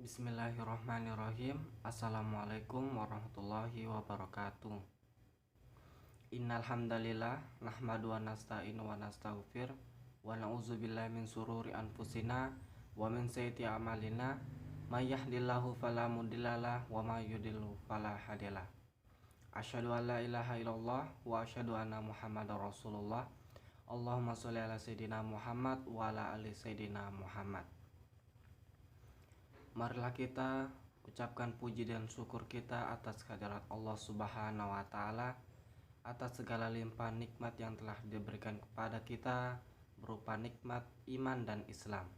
Bismillahirrahmanirrahim. Assalamualaikum warahmatullahi wabarakatuh. Innal hamdalillah nahmadu wa nasta'inu wa nastaghfir wa na'udzubillahi min sururi anfusina wa min sayyiati a'malina may yahdihillahu fala mudhillalah wa may yudhlil fala hadiyalah. Asyhadu an la ilaha illallah wa asyhadu anna Muhammadar Rasulullah. Allahumma sholli ala sayyidina Muhammad wa ala ali sayyidina Muhammad. Marilah kita ucapkan puji dan syukur kita atas kehadirat Allah Subhanahu wa Ta'ala, atas segala limpahan nikmat yang telah diberikan kepada kita berupa nikmat iman dan Islam.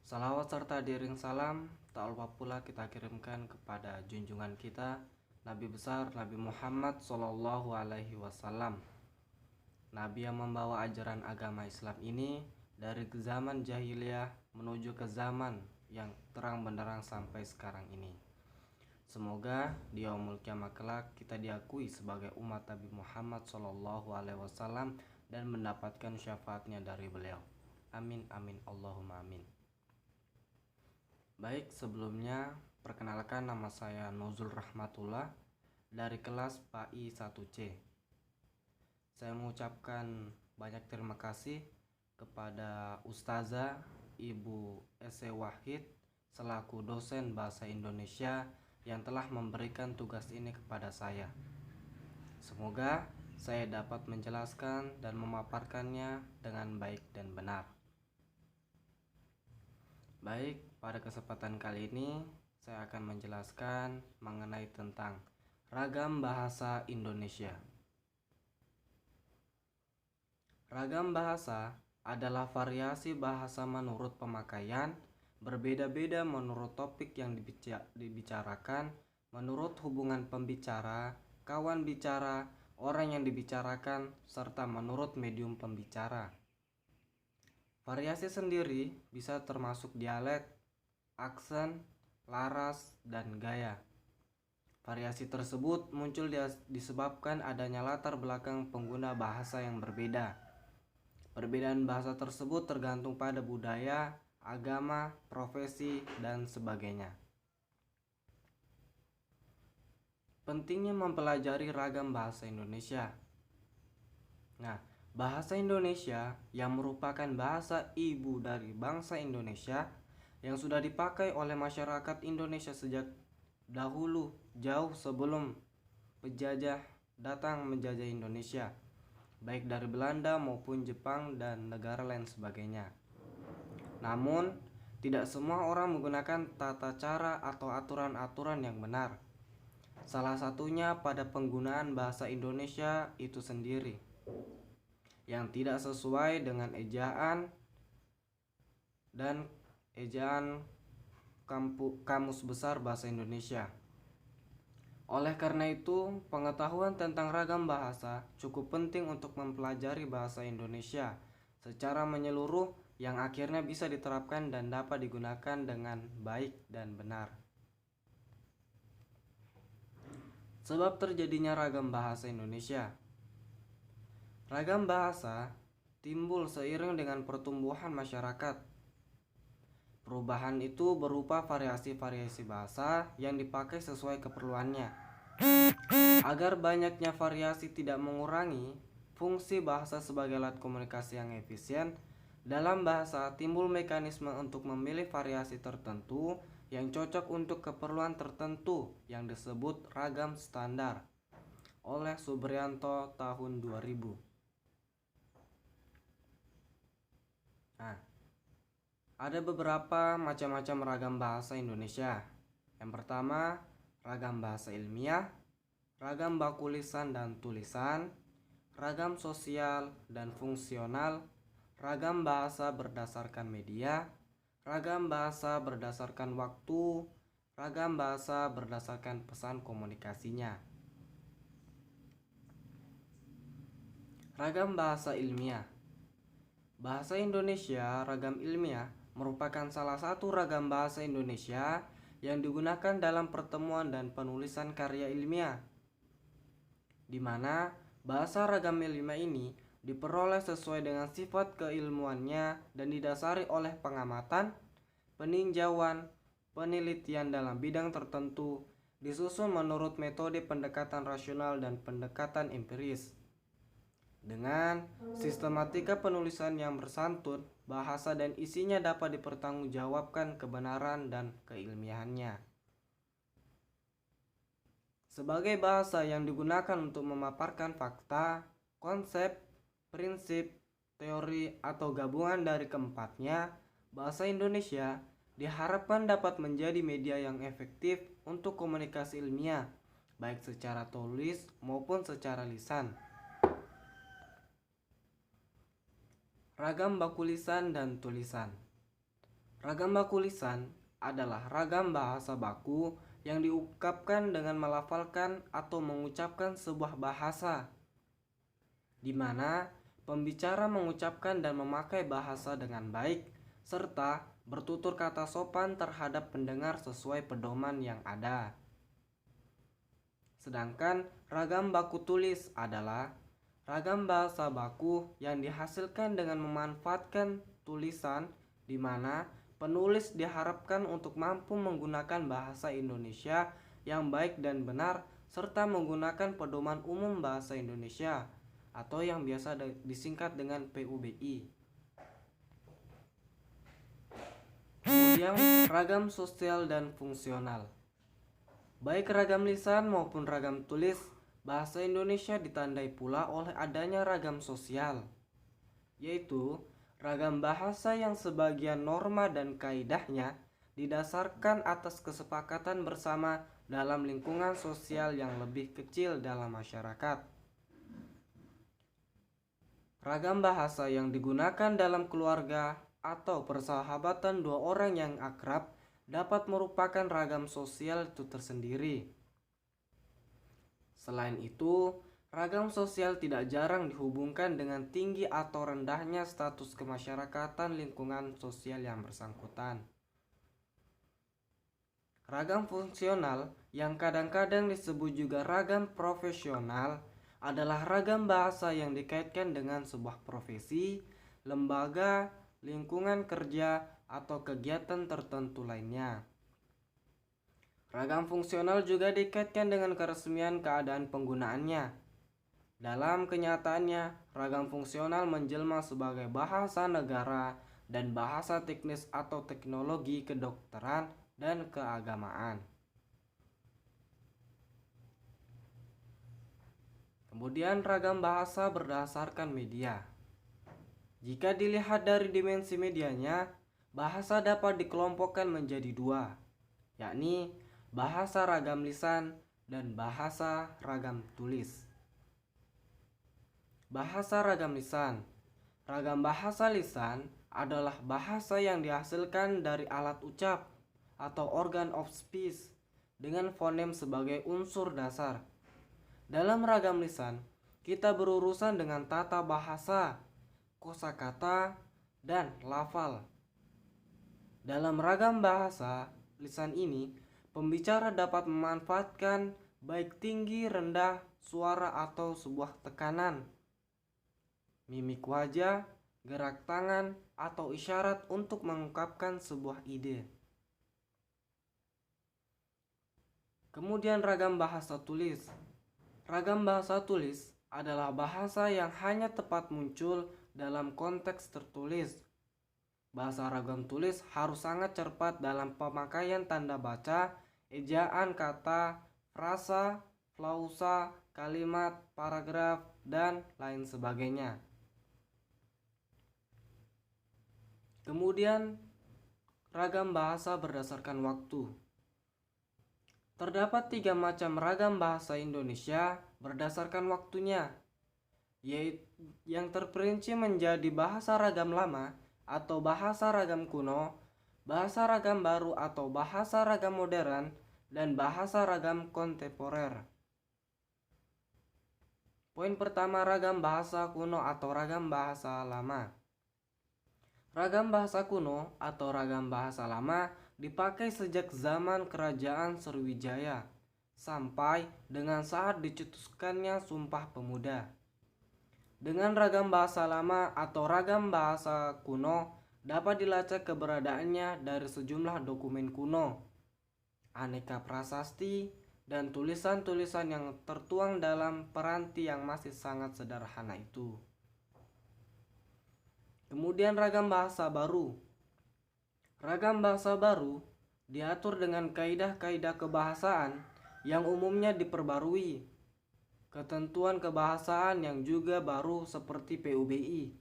Salawat serta diiring salam tak lupa pula kita kirimkan kepada junjungan kita Nabi besar Nabi Muhammad Sallallahu Alaihi Wasallam, Nabi yang membawa ajaran agama Islam ini dari zaman jahiliyah menuju ke zaman yang terang benderang sampai sekarang ini. Semoga di yaumul kiamat kelak kita diakui sebagai umat Nabi Muhammad Sallallahu Alaihi Wasallam dan mendapatkan syafaatnya dari beliau. Amin amin Allahumma amin. Baik, sebelumnya perkenalkan, nama saya Nuzul Rahmatullah dari kelas PAI 1C. Saya mengucapkan banyak terima kasih kepada Ustazah Ibu S.E. Wahid selaku dosen Bahasa Indonesia yang telah memberikan tugas ini kepada saya. Semoga saya dapat menjelaskan dan memaparkannya dengan baik dan benar. Baik, pada kesempatan kali ini saya akan menjelaskan mengenai tentang ragam bahasa Indonesia. Ragam bahasa adalah variasi bahasa menurut pemakaian, berbeda-beda menurut topik yang dibicarakan, menurut hubungan pembicara, kawan bicara, orang yang dibicarakan, serta menurut medium pembicara. Variasi sendiri bisa termasuk dialek, aksen, laras, dan gaya. Variasi tersebut muncul disebabkan adanya latar belakang pengguna bahasa yang berbeda. Perbedaan bahasa tersebut tergantung pada budaya, agama, profesi, dan sebagainya. Pentingnya mempelajari ragam bahasa Indonesia. Nah, bahasa Indonesia yang merupakan bahasa ibu dari bangsa Indonesia yang sudah dipakai oleh masyarakat Indonesia sejak dahulu, jauh sebelum penjajah datang menjajah Indonesia, baik dari Belanda maupun Jepang dan negara lain sebagainya. Namun, tidak semua orang menggunakan tata cara atau aturan-aturan yang benar. Salah satunya pada penggunaan bahasa Indonesia itu sendiri, yang tidak sesuai dengan ejaan dan ejaan Kamus Besar Bahasa Indonesia. Oleh karena itu, pengetahuan tentang ragam bahasa cukup penting untuk mempelajari bahasa Indonesia secara menyeluruh yang akhirnya bisa diterapkan dan dapat digunakan dengan baik dan benar. Sebab terjadinya ragam bahasa Indonesia. Ragam bahasa timbul seiring dengan pertumbuhan masyarakat. Perubahan itu berupa variasi-variasi bahasa yang dipakai sesuai keperluannya. Agar banyaknya variasi tidak mengurangi fungsi bahasa sebagai alat komunikasi yang efisien, dalam bahasa timbul mekanisme untuk memilih variasi tertentu yang cocok untuk keperluan tertentu yang disebut ragam standar oleh Subrianto tahun 2000. Nah, ada beberapa macam-macam ragam bahasa Indonesia. Yang pertama, ragam bahasa ilmiah, ragam baku lisan dan tulisan, ragam sosial dan fungsional, ragam bahasa berdasarkan media, ragam bahasa berdasarkan waktu, ragam bahasa berdasarkan pesan komunikasinya. Ragam bahasa ilmiah. Bahasa Indonesia ragam ilmiah merupakan salah satu ragam bahasa Indonesia yang digunakan dalam pertemuan dan penulisan karya ilmiah, di mana bahasa ragam ilmiah ini diperoleh sesuai dengan sifat keilmuannya dan didasari oleh pengamatan, peninjauan, penelitian dalam bidang tertentu disusun menurut metode pendekatan rasional dan pendekatan empiris. Dengan sistematika penulisan yang bersantun, bahasa dan isinya dapat dipertanggungjawabkan kebenaran dan keilmiahannya. Sebagai bahasa yang digunakan untuk memaparkan fakta, konsep, prinsip, teori, atau gabungan dari keempatnya, bahasa Indonesia diharapkan dapat menjadi media yang efektif untuk komunikasi ilmiah, baik secara tulis maupun secara lisan. Ragam baku lisan dan tulisan. Ragam baku lisan adalah ragam bahasa baku yang diungkapkan dengan melafalkan atau mengucapkan sebuah bahasa, di mana pembicara mengucapkan dan memakai bahasa dengan baik, serta bertutur kata sopan terhadap pendengar sesuai pedoman yang ada. Sedangkan ragam baku tulis adalah ragam bahasa baku yang dihasilkan dengan memanfaatkan tulisan, di mana penulis diharapkan untuk mampu menggunakan bahasa Indonesia yang baik dan benar, serta menggunakan pedoman umum bahasa Indonesia atau yang biasa disingkat dengan PUBI. Kemudian ragam sosial dan fungsional. Baik ragam lisan maupun ragam tulis, bahasa Indonesia ditandai pula oleh adanya ragam sosial, yaitu ragam bahasa yang sebagian norma dan kaidahnya didasarkan atas kesepakatan bersama dalam lingkungan sosial yang lebih kecil dalam masyarakat. Ragam bahasa yang digunakan dalam keluarga atau persahabatan dua orang yang akrab dapat merupakan ragam sosial itu tersendiri. Selain itu, ragam sosial tidak jarang dihubungkan dengan tinggi atau rendahnya status kemasyarakatan lingkungan sosial yang bersangkutan. Ragam fungsional yang kadang-kadang disebut juga ragam profesional adalah ragam bahasa yang dikaitkan dengan sebuah profesi, lembaga, lingkungan kerja, atau kegiatan tertentu lainnya. Ragam fungsional juga dikaitkan dengan keresmian keadaan penggunaannya. Dalam kenyataannya, ragam fungsional menjelma sebagai bahasa negara dan bahasa teknis atau teknologi kedokteran dan keagamaan. Kemudian ragam bahasa berdasarkan media. Jika dilihat dari dimensi medianya, bahasa dapat dikelompokkan menjadi dua, yakni bahasa ragam lisan dan bahasa ragam tulis. Bahasa ragam lisan. Ragam bahasa lisan adalah bahasa yang dihasilkan dari alat ucap atau organ of speech dengan fonem sebagai unsur dasar. Dalam ragam lisan, kita berurusan dengan tata bahasa, kosakata, dan lafal. Dalam ragam bahasa lisan ini, pembicara dapat memanfaatkan baik tinggi, rendah, suara atau sebuah tekanan, mimik wajah, gerak tangan, atau isyarat untuk mengungkapkan sebuah ide. Kemudian ragam bahasa tulis. Ragam bahasa tulis adalah bahasa yang hanya tepat muncul dalam konteks tertulis. Bahasa ragam tulis harus sangat cepat dalam pemakaian tanda baca, ejaan kata, frasa, klausa, kalimat, paragraf, dan lain sebagainya. Kemudian, ragam bahasa berdasarkan waktu. Terdapat 3 macam ragam bahasa Indonesia berdasarkan waktunya, yaitu yang terperinci menjadi bahasa ragam lama atau bahasa ragam kuno, bahasa ragam baru atau bahasa ragam modern, dan bahasa ragam kontemporer. Poin pertama, ragam bahasa kuno atau ragam bahasa lama. Ragam bahasa kuno atau ragam bahasa lama dipakai sejak zaman Kerajaan Sriwijaya sampai dengan saat dicetuskannya Sumpah Pemuda. Dengan ragam bahasa lama atau ragam bahasa kuno dapat dilacak keberadaannya dari sejumlah dokumen kuno, aneka prasasti, dan tulisan-tulisan yang tertuang dalam peranti yang masih sangat sederhana itu. Kemudian ragam bahasa baru. Ragam bahasa baru diatur dengan kaidah-kaidah kebahasaan yang umumnya diperbarui. Ketentuan kebahasaan yang juga baru seperti PUBI.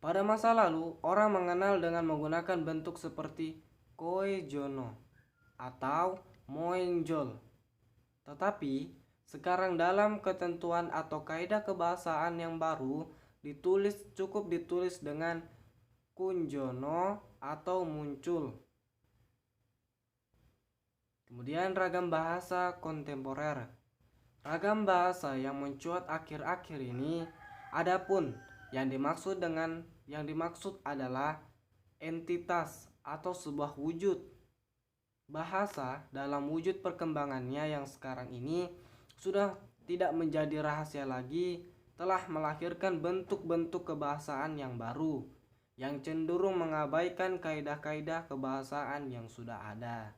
Pada masa lalu, orang mengenal dengan menggunakan bentuk seperti koejono atau moenjol. Tetapi, sekarang dalam ketentuan atau kaidah kebahasaan yang baru, cukup ditulis dengan kunjono atau muncul. Kemudian ragam bahasa kontemporer. Ragam bahasa yang mencuat akhir-akhir ini, adapun yang dimaksud adalah entitas atau sebuah wujud. Bahasa dalam wujud perkembangannya yang sekarang ini sudah tidak menjadi rahasia lagi, telah melahirkan bentuk-bentuk kebahasaan yang baru, yang cenderung mengabaikan kaidah-kaidah kebahasaan yang sudah ada.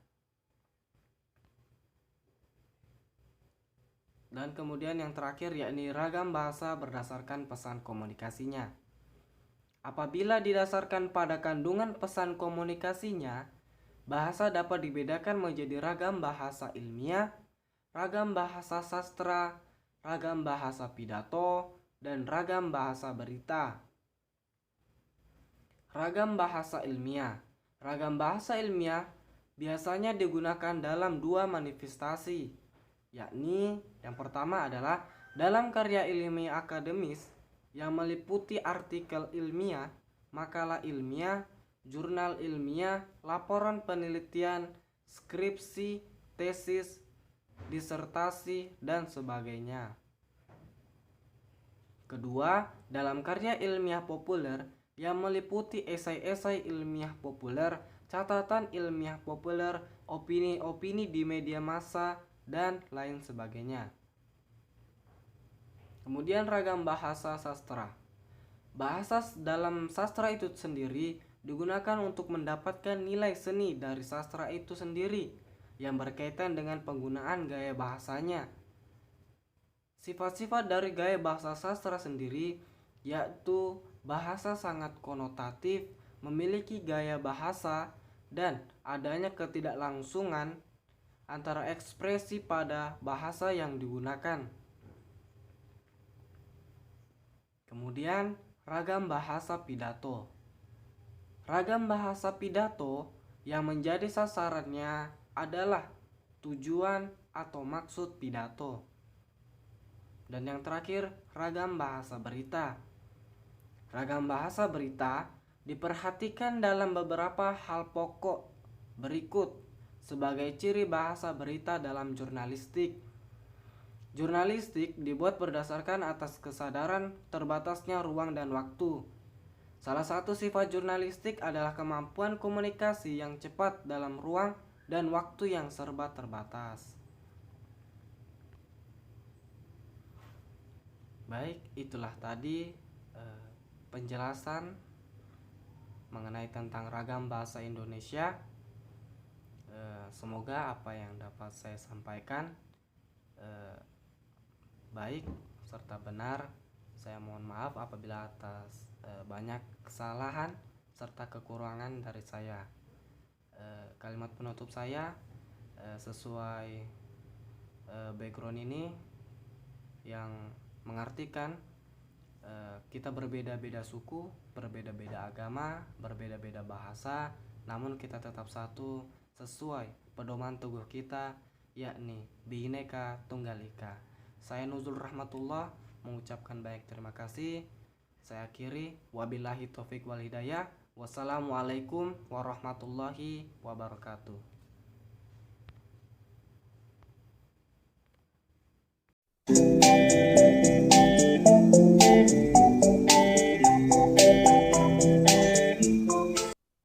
Dan kemudian yang terakhir yakni ragam bahasa berdasarkan pesan komunikasinya. Apabila didasarkan pada kandungan pesan komunikasinya, bahasa dapat dibedakan menjadi ragam bahasa ilmiah, ragam bahasa sastra, ragam bahasa pidato, dan ragam bahasa berita. Ragam bahasa ilmiah. Ragam bahasa ilmiah biasanya digunakan dalam dua manifestasi, yakni yang pertama adalah dalam karya ilmiah akademis yang meliputi artikel ilmiah, makalah ilmiah, jurnal ilmiah, laporan penelitian, skripsi, tesis, disertasi, dan sebagainya. Kedua, dalam karya ilmiah populer yang meliputi esai-esai ilmiah populer, catatan ilmiah populer, opini-opini di media massa, dan lain sebagainya. Kemudian ragam bahasa sastra. Bahasa dalam sastra itu sendiri digunakan untuk mendapatkan nilai seni dari sastra itu sendiri yang berkaitan dengan penggunaan gaya bahasanya. Sifat-sifat dari gaya bahasa sastra sendiri yaitu bahasa sangat konotatif, memiliki gaya bahasa, dan adanya ketidaklangsungan antara ekspresi pada bahasa yang digunakan. Kemudian ragam bahasa pidato. Ragam bahasa pidato yang menjadi sasarannya adalah tujuan atau maksud pidato. Dan yang terakhir, ragam bahasa berita. Ragam bahasa berita diperhatikan dalam beberapa hal pokok berikut sebagai ciri bahasa berita dalam jurnalistik. Jurnalistik dibuat berdasarkan atas kesadaran terbatasnya ruang dan waktu. Salah satu sifat jurnalistik adalah kemampuan komunikasi yang cepat dalam ruang dan waktu yang serba terbatas. Baik, itulah tadi penjelasan mengenai tentang ragam bahasa Indonesia. Semoga apa yang dapat saya sampaikan baik serta benar. Saya mohon maaf apabila atas banyak kesalahan serta kekurangan dari saya. Kalimat penutup saya sesuai background ini yang mengartikan kita berbeda-beda suku, berbeda-beda agama, berbeda-beda bahasa, namun kita tetap satu sesuai pedoman teguh kita, yakni Bhinneka Tunggal Ika. Saya Nuzul Rahmatullah mengucapkan banyak terima kasih. Saya akhiri, wabillahi taufik wal hidayah. Wassalamualaikum warahmatullahi wabarakatuh.